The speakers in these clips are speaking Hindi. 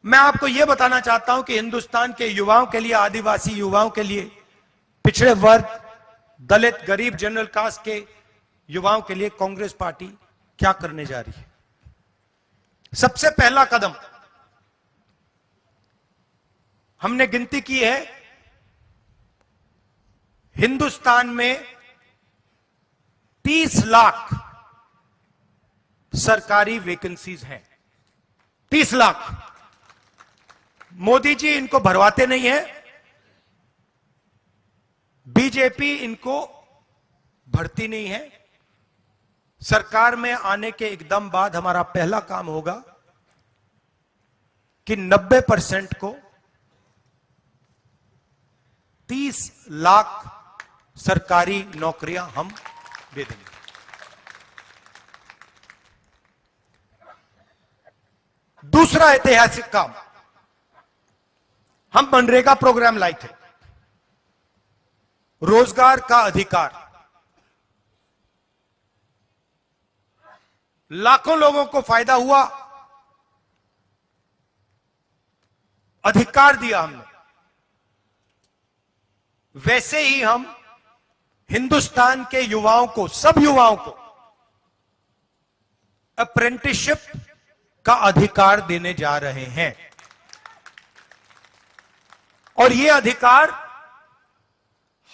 मैं आपको यह बताना चाहता हूं कि हिंदुस्तान के युवाओं के लिए, आदिवासी युवाओं के लिए, पिछड़े वर्ग, दलित, गरीब, जनरल कास्ट के युवाओं के लिए कांग्रेस पार्टी क्या करने जा रही है। सबसे पहला कदम हमने गिनती की है, हिंदुस्तान में 30 लाख सरकारी वैकेंसीज हैं। 30 लाख। मोदी जी इनको भरवाते नहीं है, बीजेपी इनको भरती नहीं है। सरकार में आने के एकदम बाद हमारा पहला काम होगा कि 90% को 30 लाख सरकारी नौकरियां हम दे देंगे। दूसरा ऐतिहासिक काम, हम मनरेगा प्रोग्राम लाए थे, रोजगार का अधिकार। लाखों लोगों को फायदा हुआ, अधिकार दिया हमने। वैसे ही हम हिंदुस्तान के युवाओं को, सब युवाओं को अप्रेंटिसशिप का अधिकार देने जा रहे हैं। और यह अधिकार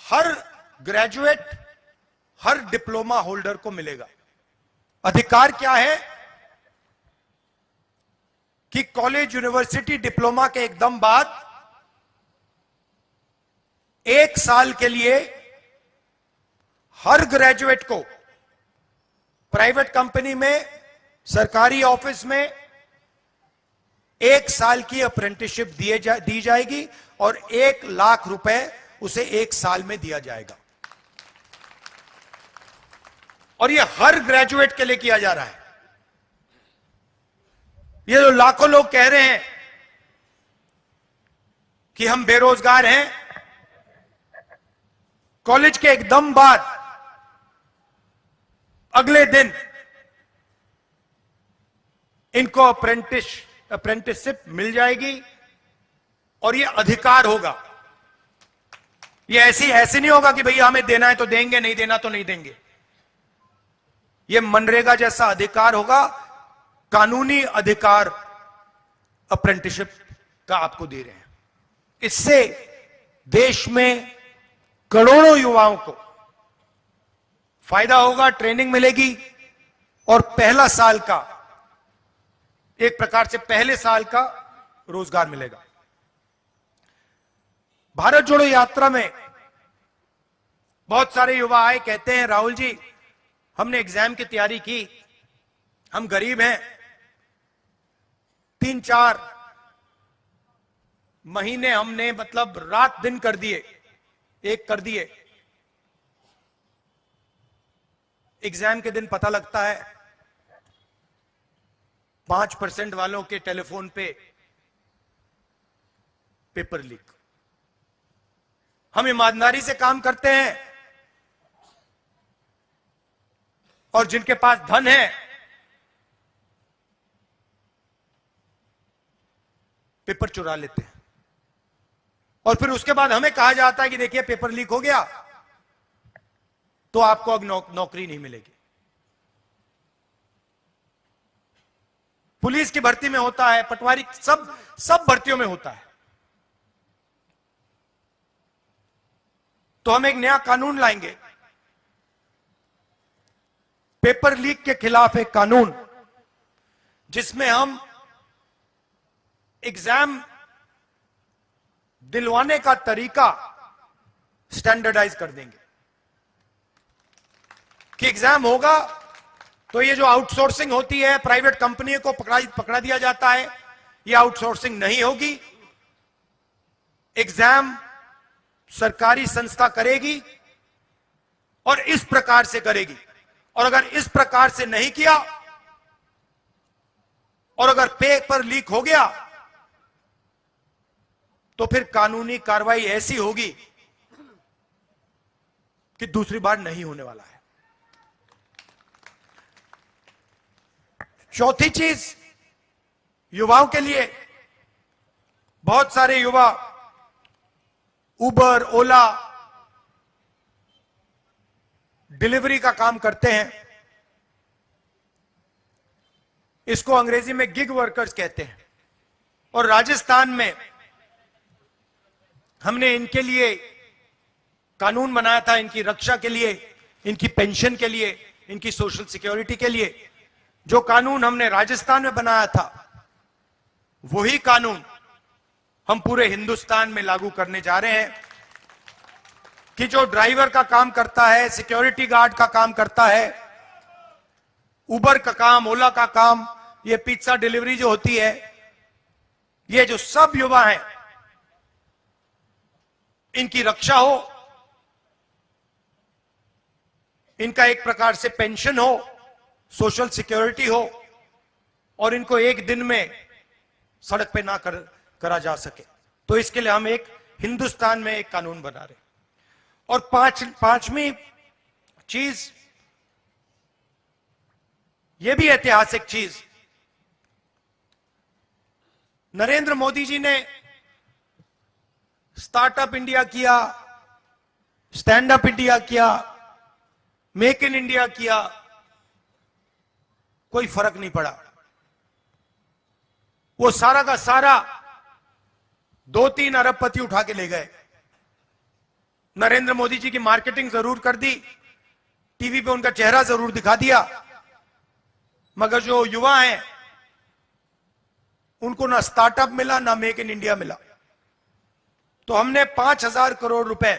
हर ग्रेजुएट, हर डिप्लोमा होल्डर को मिलेगा। अधिकार क्या है कि कॉलेज, यूनिवर्सिटी, डिप्लोमा के एकदम बाद 1 साल के लिए हर ग्रेजुएट को प्राइवेट कंपनी में, सरकारी ऑफिस में 1 साल की अप्रेंटिसशिप दी जाएगी और 1 लाख रुपए उसे 1 साल में दिया जाएगा। और यह हर ग्रेजुएट के लिए किया जा रहा है। ये जो लाखों लोग कह रहे हैं कि हम बेरोजगार हैं, कॉलेज के एकदम बाद अगले दिन इनको अप्रेंटिसशिप मिल जाएगी और यह अधिकार होगा। यह ऐसे नहीं होगा कि भैया हमें देना है तो देंगे, नहीं देना तो नहीं देंगे। यह मनरेगा जैसा अधिकार होगा, कानूनी अधिकार अप्रेंटिसशिप का आपको दे रहे हैं। इससे देश में करोड़ों युवाओं को फायदा होगा, ट्रेनिंग मिलेगी और पहला साल का, एक प्रकार से पहले साल का रोजगार मिलेगा। भारत जोड़ो यात्रा में बहुत सारे युवा आए, कहते हैं राहुल जी हमने एग्जाम की तैयारी की, हम गरीब हैं, 3-4 महीने हमने मतलब रात दिन कर दिए, एक कर दिए। एग्जाम के दिन पता लगता है 5% वालों के टेलीफोन पे पेपर लीक। हम ईमानदारी से काम करते हैं और जिनके पास धन है पेपर चुरा लेते हैं और फिर उसके बाद हमें कहा जाता है कि देखिए पेपर लीक हो गया तो आपको अब नौकरी नहीं मिलेगी। पुलिस की भर्ती में होता है, पटवारी, सब भर्तियों में होता है। तो हम एक नया कानून लाएंगे, पेपर लीक के खिलाफ एक कानून, जिसमें हम एग्जाम दिलवाने का तरीका स्टैंडर्डाइज कर देंगे कि एग्जाम होगा तो ये जो आउटसोर्सिंग होती है, प्राइवेट कंपनी को पकड़ा दिया जाता है, ये आउटसोर्सिंग नहीं होगी। एग्जाम सरकारी संस्था करेगी और इस प्रकार से करेगी। और अगर इस प्रकार से नहीं किया और अगर पेपर लीक हो गया तो फिर कानूनी कार्रवाई ऐसी होगी कि दूसरी बार नहीं होने वाला है। चौथी चीज युवाओं के लिए बहुत सारे युवा उबर, ओला, डिलीवरी का काम करते हैं। इसको अंग्रेजी में गिग वर्कर्स कहते हैं। और राजस्थान में हमने इनके लिए कानून बनाया था, इनकी रक्षा के लिए, इनकी पेंशन के लिए, इनकी सोशल सिक्योरिटी के लिए। जो कानून हमने राजस्थान में बनाया था, वही कानून हम पूरे हिंदुस्तान में लागू करने जा रहे हैं कि जो ड्राइवर का काम करता है, सिक्योरिटी गार्ड का काम करता है, उबर का काम, ओला का काम, ये पिज्जा डिलीवरी जो होती है, ये जो सब युवा हैं, इनकी रक्षा हो, इनका एक प्रकार से पेंशन हो, सोशल सिक्योरिटी हो, और इनको एक दिन में सड़क पे ना करा जा सके। तो इसके लिए हम एक हिंदुस्तान में एक कानून बना रहे हैं। और पांचवी चीज, यह भी ऐतिहासिक चीज, नरेंद्र मोदी जी ने स्टार्टअप इंडिया किया, स्टैंड अप इंडिया किया, मेक इन इंडिया किया, कोई फर्क नहीं पड़ा। वो सारा का सारा 2-3 अरबपति उठा के ले गए। नरेंद्र मोदी जी की मार्केटिंग जरूर कर दी, टीवी पे उनका चेहरा जरूर दिखा दिया, मगर जो युवा हैं उनको ना स्टार्टअप मिला, ना मेक इन इंडिया मिला। तो हमने 5,000 करोड़ रुपए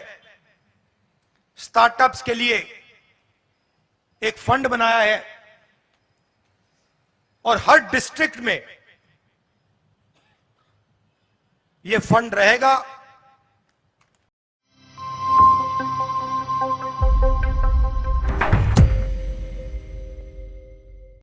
स्टार्टअप्स के लिए एक फंड बनाया है, और हर डिस्ट्रिक्ट में यह फंड रहेगा।